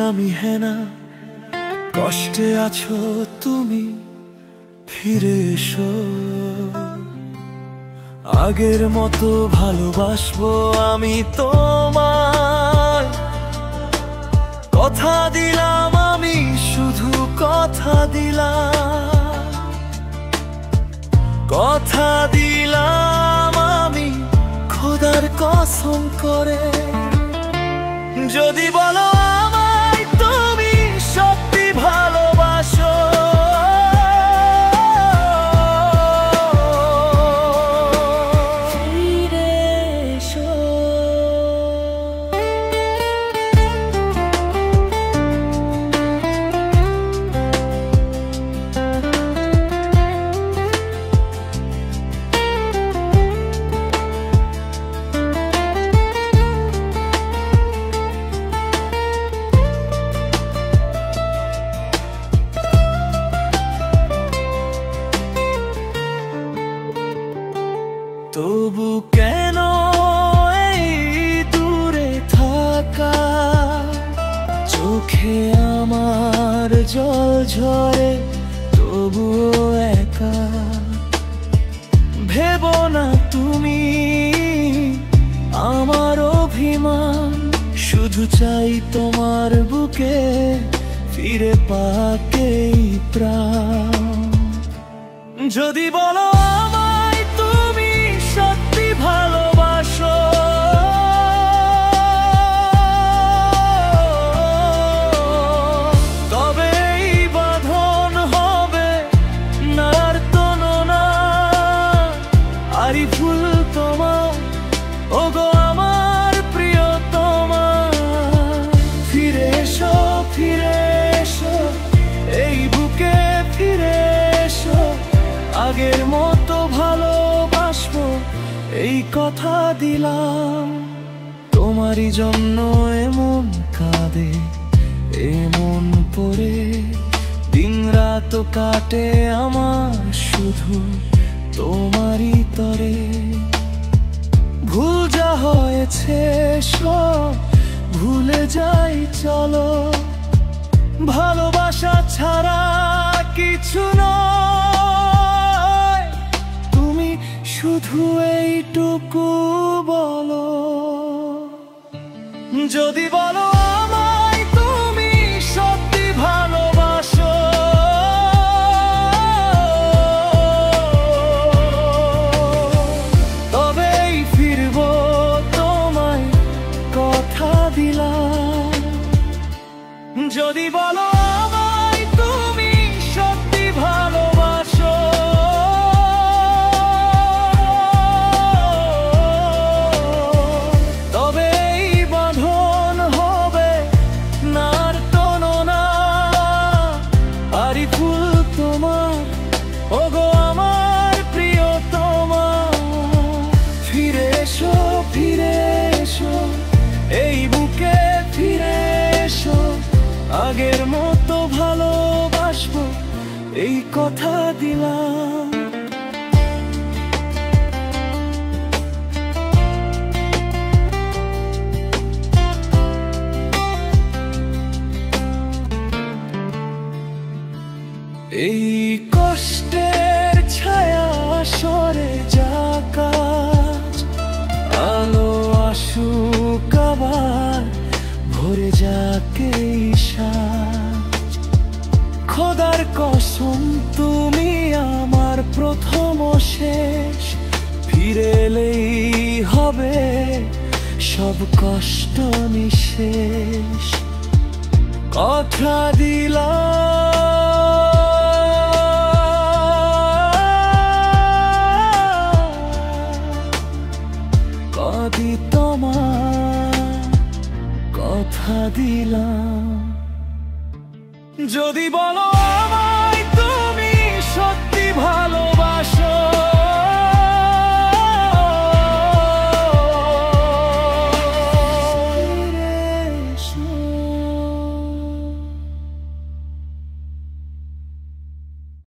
আমি হেনা, কষ্টে আছো তুমি, ফিরে এসো। আগের মতো ভালোবাসবো আমি তোমায়, কথা দিলাম আমি, শুধু কথা দিলাম, কথা দিলাম আমি খোদার কসম করে। যদি বলো আমায় তুমি সত্যি ভালোবাসো, ফিরে এসো। তবু কেন এই দূরে থাকা, চোখে আমার জল ঝরে তবুও একা। ভেবো না তুমি আমার অভিমান, শুধু চাই তোমার বুকে ফিরে পাকে প্রাণ। যদি বলো আমায় তুমি সত্যি ভালোবাসো, তবে এই বাঁধন হবে নার তননা। আরি ফুল তোমার, ওগো আমার প্রিয়তমা, ফিরে এসো, ফিরে এসো এই বুকে, ফিরে এসো। আগের মতো ভালোবাসবো এই কথা দিলাম, তোমারই জন্য এমন কাঁদে এমন পড়ে। দিন রাত কাটে আমার শুধু তোমারই তরে। ভুল যা হয়েছে সব ভুলে যাই চলো, ভালোবাসা ছাড়া কিছু নয়। তুমি শুধু এইটুকু বলো, যদি বলো আমায় তুমি সত্যি ভালোবাসো, তবেই ফিরবো তোমায় কথা দিলাম। যদি বলো আমায় তুমি সত্যি ভালোবাসো, তবে এই বাঁধন হবে নার তননা। আরি ফুল তোমার, ওগো আমার প্রিয়তমা, ফিরে এসো, ফিরে এসো এই বুকে, ফিরে এসো। আগের মতো ভালোবাসবো এই কথা দিলাম। এই কষ্টের ছায়া সরে যাক, আলো আসুক আবার, ভরে যাক এই সাজ। খোদার কসম তুমি আমার প্রথম ও শেষ, ফিরে এলেই হবে সব কষ্ট নিঃশেষ। কথা দিলাম কদি তোমার, কথা দিলাম। যদি বলো